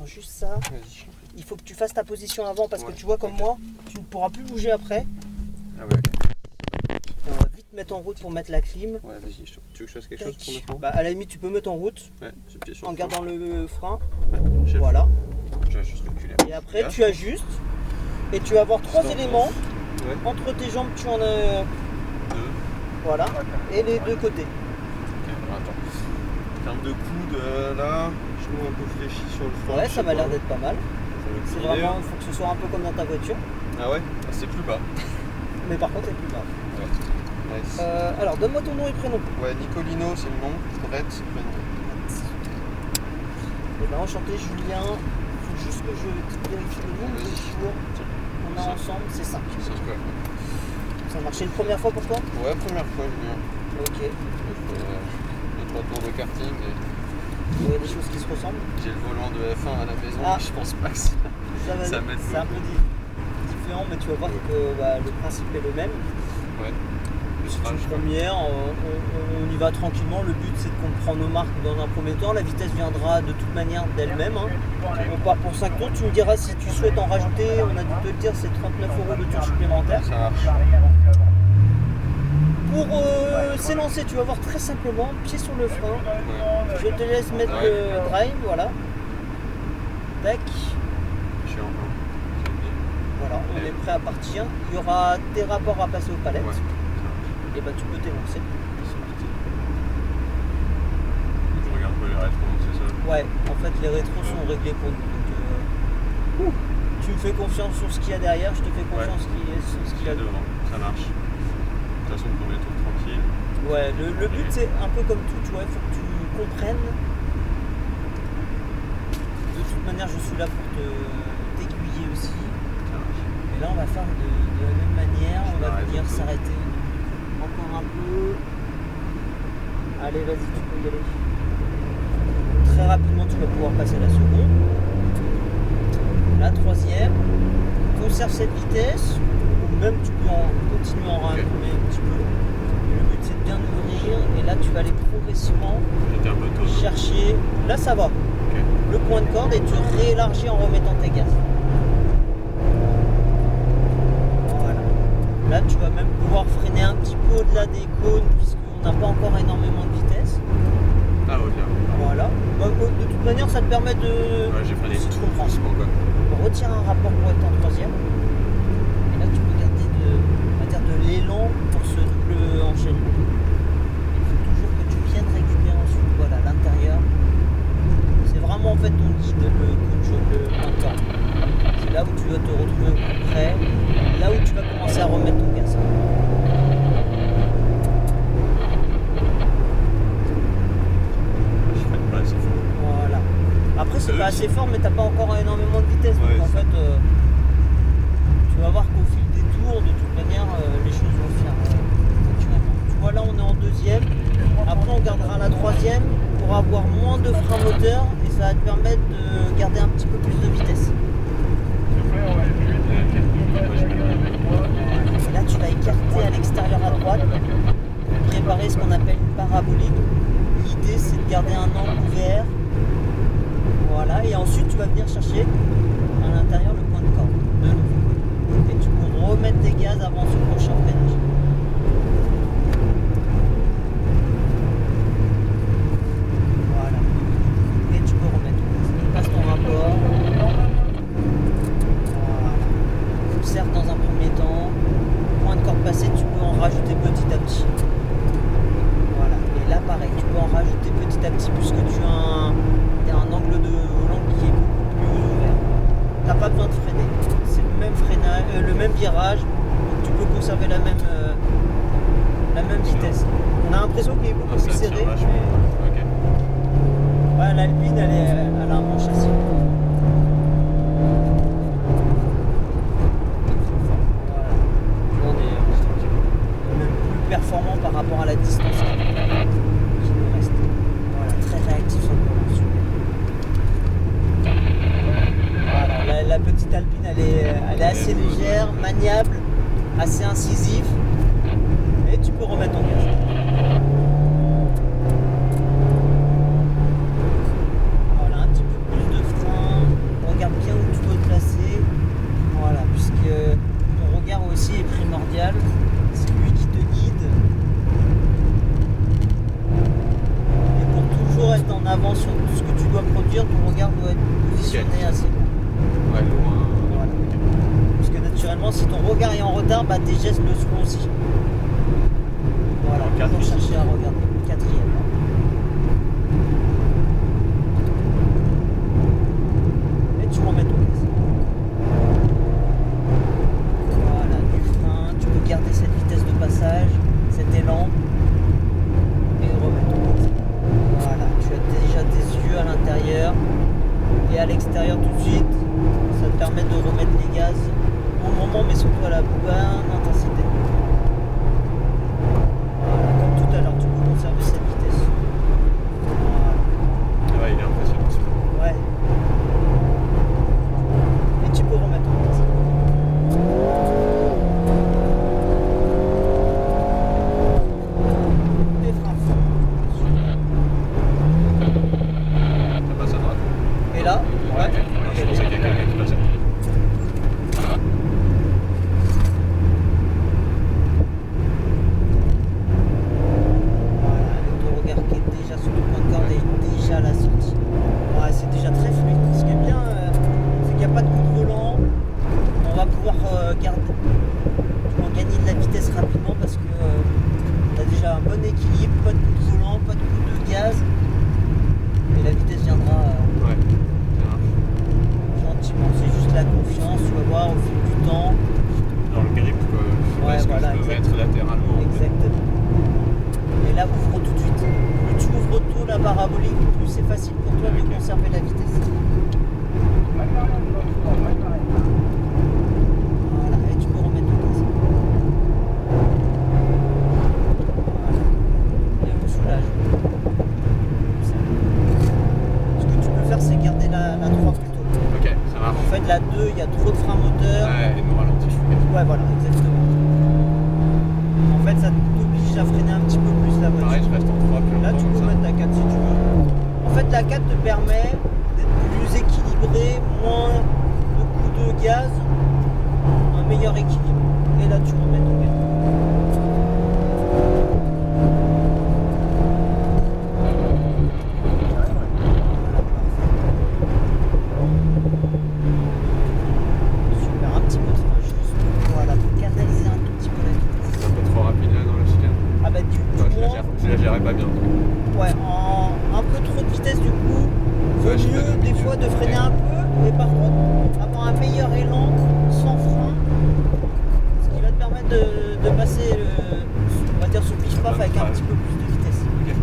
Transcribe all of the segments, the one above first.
juste ça. Vas-y. Il faut que tu fasses ta position avant parce que tu vois comme moi, tu ne pourras plus bouger après. Ah ouais, ok. On va vite mettre en route pour mettre la clim. Ouais, vas-y, tu veux que je fasse quelque chose pour maintenant? Bah, à la limite, tu peux mettre en route Ouais, j'ai pied sur en le frein. gardant le frein. Ouais, j'ai Voilà. J'ai juste reculé. Et après, tu ajustes et tu vas avoir trois éléments. Ouais. Entre tes jambes, tu en as 2. voilà, et les deux côtés. Ok, alors attends. En termes de coude, là, je me un peu fléchi sur le frein. Ouais, ça m'a l'air d'être pas mal. C'est C'est vraiment, il faut que ce soit un peu comme dans ta voiture, Ah ouais? Ah, c'est plus bas. mais par contre, c'est plus bas. Ouais. Nice. Alors, donne-moi ton nom et prénom. Ouais, Nicolino, c'est le nom. Brett, c'est le prénom. Eh ben, enchanté, Julien. Il faut juste que je vérifie le nombre de jours qu'on a ensemble, c'est 5. C'est quoi? Ça a marché une première fois pour toi? Ouais, première fois, Julien. Ok. J'ai fait 2-3 tours de karting et Il y a des choses qui se ressemblent. j'ai le volant de F1 à la maison, Ah. mais je pense pas que ça Ça m'aide c'est un peu différent, mais tu vas voir que le principe est le même. Ouais. Le C'est crash, une quoi. première, on y va tranquillement. Le but c'est de comprendre nos marques dans un premier temps. La vitesse viendra de toute manière d'elle-même. Hein. On part pour 5 tours. Tu me diras si tu souhaites en rajouter. On a dû te le dire, c'est 39 € de tour supplémentaire. Ça marche. Pour s'élancer, tu vas voir très simplement, pied sur le frein. Ouais. Je te laisse mettre Ouais. le drive, voilà. Tac. Je suis en blanc. Voilà, on est prêt à partir. Il y aura des rapports à passer aux palettes. Ouais. Et bah tu peux t'élancer. C'est parti. Je regarde pas les rétros, c'est ça? Ouais, en fait les rétros sont réglés pour nous. Donc, tu me fais confiance sur ce qu'il y a derrière, je te fais confiance sur ce qu'il y a devant. devant, ça marche. De toute façon, premier tour tranquille. Ouais, le but c'est un peu comme tout, tu vois, il faut que tu comprennes. De toute manière, je suis là pour t'aiguiller aussi. Ça marche. Et là, on va faire de la même manière, on va m'arrête venir un peu. s'arrêter encore un peu. Allez, vas-y, tu peux y aller. Très rapidement, tu vas pouvoir passer la seconde. La troisième. Conserve cette vitesse, ou même tu peux continuer en rallumer un petit peu. Le but c'est de bien ouvrir, et là tu vas aller progressivement J'étais un peu tôt. chercher. Là ça va. Ok. Le point de corde et tu réélargis en remettant tes gaz. Voilà. Là tu vas même pouvoir freiner un petit peu au-delà des cônes puisqu'on n'a pas encore énormément de vitesse. Ah, ok. Voilà. Bah, de toute manière ça te permet de. Ouais, j'ai freiné si tu tout comprends. doucement, quoi. On retire un rapport pour être en troisième. Et là tu peux garder on va dire de l'élan pour ce double enchaînement. Il faut toujours que tu viennes récupérer ensuite. Voilà, l'intérieur. C'est vraiment en fait ton guide, le point de corde. C'est là où tu vas te retrouver au plus près, là où tu vas commencer à remettre ton gaz. Je freine pas assez fort. Voilà. Après c'est pas assez fort mais t'as pas encore énormément de vitesse. Ouais, Donc en c'est- fait tu vas voir qu'au fil des tours, de toute manière, les choses vont se faire naturellement. Tu vois là on est en deuxième. Après on gardera la troisième pour avoir moins de frein moteur et ça va te permettre de garder un petit peu plus de vitesse. Et là tu vas écarter à l'extérieur à droite pour préparer ce qu'on appelle une parabolique. L'idée c'est de garder un angle ouvert. Voilà, et ensuite tu vas venir chercher à l'intérieur le point de corde de nouveau. Et tu peux remettre tes gaz avant ce prochain freinage. Voilà. Et tu peux remettre. Passe ton rapport. Voilà. Observe dans un premier temps. Point de corde passé, tu peux en rajouter petit à petit. Voilà. Et là pareil, tu peux en rajouter petit à petit puisque tu as un angle de volant qui est beaucoup plus ouvert. Tu n'as pas besoin de freiner. C'est le même freinage, le même virage, donc tu peux conserver la même vitesse. On a l'impression qu'il est beaucoup Ah, ça plus serré. tire vachement. Ok. Ouais, l'Alpine, elle a un bon châssis. Voilà. On est même plus performant par rapport à la distance qui nous reste. Voilà, très réactif sur le volant. Voilà, la petite Alpine, elle est assez légère, maniable, assez incisive. Et tu peux remettre ton gaz. Voilà, un petit peu plus de frein. doit être positionné assez loin. Ouais, loin. Voilà. Parce que naturellement, si ton regard est en retard, bah, tes gestes le seront aussi. Voilà, En quatre, pour ici. chercher à regarder. Quatrième. Et tu remets ton gaz. Voilà, du frein. Tu peux garder cette vitesse de passage, cet élan. Et remettre ton gaz. Voilà, tu as déjà tes yeux à l'intérieur et à l'extérieur tout de suite. Ça te permet de remettre les gaz au moment, mais surtout à la bonne intensité. Voilà, comme tout à l'heure, tu peux conserver cette vitesse. Voilà. Ouais, il est impressionnant ce truc. Ouais. Et tu peux remettre en gaz. Les freins font. Ça passe à droite. Et là, Ouais, je pensais qu'il y avait quelqu'un qui passait. voilà, avec ton regard qui est déjà sur le point de corde et déjà à la sortie. Ouais, c'est déjà très fluide. Ce qui est bien, c'est qu'il n'y a pas de coup de volant. On va pouvoir gagner de la vitesse rapidement parce que tu as déjà un bon équilibre, pas de coup de volant, pas de coup de gaz. Et la vitesse viendra Ouais, ça marche. gentiment. C'est juste la confiance, tu vas voir au fil du temps. Dans le grip, quoi. Ouais, Est-ce que voilà, je peux mettre exactement. latéralement en fait. Exactement. Et là, ouvre tout de suite. Plus tu ouvres tôt la parabolique, plus c'est facile pour toi de Ok. conserver la vitesse. Voilà, et tu peux remettre le gaz. Voilà. Et on soulage. Comme ça. Ce que tu peux faire, c'est garder la 3 plutôt. Ok, ça marche. En fait, la 2, il y a trop de frein moteur. Ouais, et nous ralentit, je fais gaffe. Ouais, voilà, exactement. En fait, ça t'oblige à freiner un petit peu plus la voiture. Pareil, je reste en 3 plus Là, longtemps tu comme peux ça. mettre la 4 si tu veux. En fait, la 4 te permet d'être plus équilibré, moins de coups de gaz, un meilleur équilibre. Et là, tu remets ton gaz. Voilà, parfait. Super, un petit peu de frein juste. Voilà, pour canaliser un tout petit peu la vitesse. C'est un peu trop rapide là dans la chicane. Ah bah du Ouais, je la moins, gère- je la gérais pas bien. ouais, un peu trop de vitesse du coup, vaut Ouais, je mieux freine au des milieu. fois de freiner un peu, mais par contre avoir un meilleur élan sans frein, ce qui va te permettre de passer, on va dire ce pif-paf avec un petit peu plus de vitesse. Ok.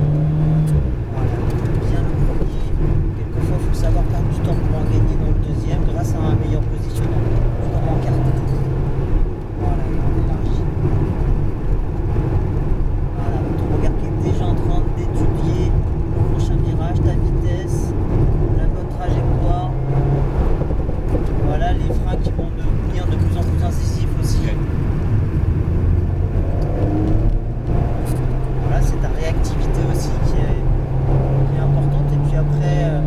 Voilà, bien le premier. Quelquefois, il faut savoir perdre du temps pour en gagner dans le deuxième grâce à un meilleur positionnement. Comme en carte. Voilà, et on élargit. Voilà, avec ton regard qui est déjà en train d'étudier le prochain virage, ta vitesse, la bonne trajectoire. Voilà, les freins qui vont devenir de plus en plus incisifs aussi. Ok. Voilà, c'est ta réactivité aussi qui est importante. Et puis après, le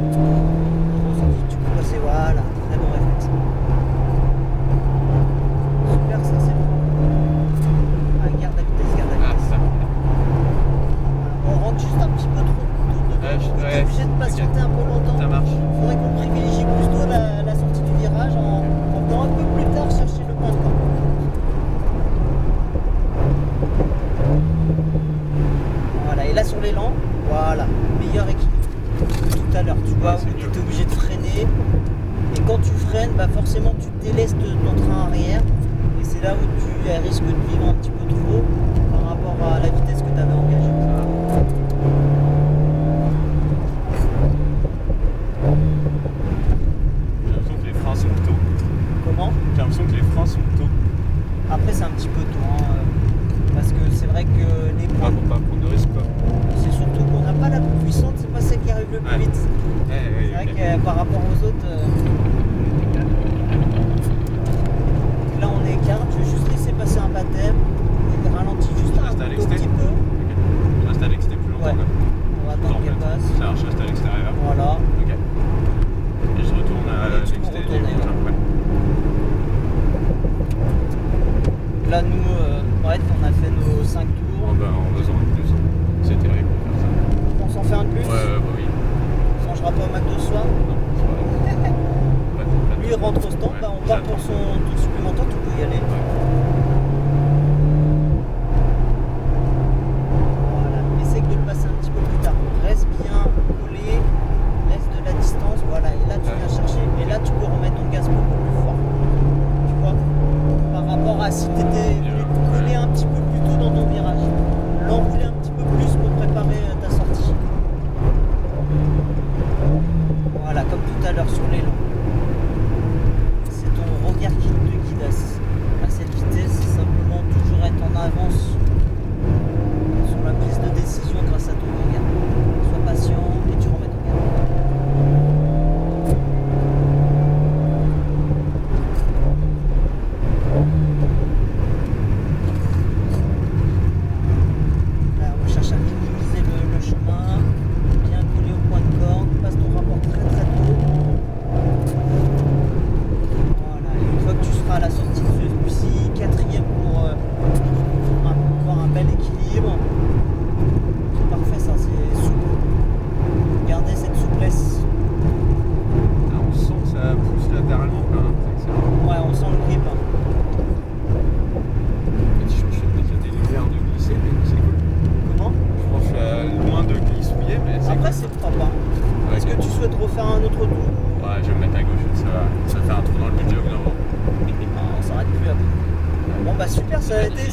ressenti que tu peux passer, voilà, très bon réflexe. Super, ça c'est bon. Ah, garde la vitesse, garde la Ah, vitesse. ça. On rentre juste un petit peu trop tôt dedans. Ouais, On est ouais, obligé de patienter un peu longtemps. Ça marche. Il faudrait qu'on privilégie plutôt la sortie du virage en venant un peu plus tard chercher le point de corde. Voilà, et là sur l'élan, voilà, meilleur équilibre que tout à l'heure. Tu vois, Ouais, c'est où tu mieux. étais obligé de freiner. Et quand tu freines, bah forcément tu délestes ton train arrière. Et c'est là où tu risques de vivre un petit peu trop par rapport à la vitesse que tu avais engagée. J'ai l'impression que les freins sont tôt. Comment? J'ai l'impression que les freins sont tôt. Après c'est un petit peu tôt, hein, parce que c'est vrai que les Pas points, pour pas prendre de risques quoi. c'est surtout qu'on n'a pas la plus puissante, c'est pas celle qui arrive le plus Ouais. vite. Ouais, C'est vrai ok. que par rapport aux autres, là on écarte, je vais juste laisser passer un baptême et ralentis juste un Reste à tout l'exté. petit peu. Ok. Je reste à l'extérieur plus longtemps Ouais. quoi. On va attendre qu'elle passe. Ça marche, je reste à l'extérieur. Voilà. Ok. Et je retourne à Et tu peux l'extérieur. retourner, ouais. Ouais. Là nous, bref, on a fait nos 5 tours.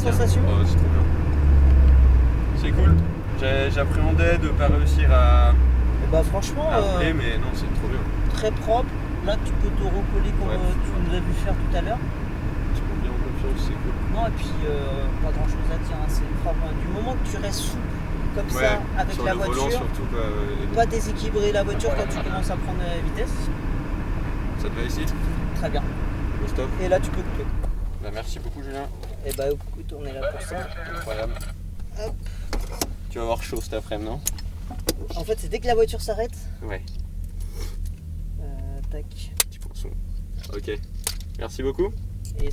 sensation? Ouais, c'est trop bien. C'est cool. J'appréhendais de pas réussir à Et bah franchement, rouler, mais non, c'est trop bien. très propre. Là, tu peux te recoller comme Ouais. tu nous as vu faire tout à l'heure. Tu peux bien en confiance, c'est cool. Non, et puis pas grand chose à dire, hein, c'est propre. Du moment que tu restes souple comme ça avec sur la le volant voiture, surtout quoi. pas déséquilibrer la voiture quand tu commences à prendre la vitesse. Ça te va ici? Très bien. Au stop. Et là, tu peux couper. Bah, merci beaucoup Julien. Et bah écoute, on est là pour ça. Incroyable. Hop. Tu vas avoir chaud cet après-midi, non? En fait, c'est dès que la voiture s'arrête. Ouais. Tac. Petit poinçon. Ok. Merci beaucoup. Et ça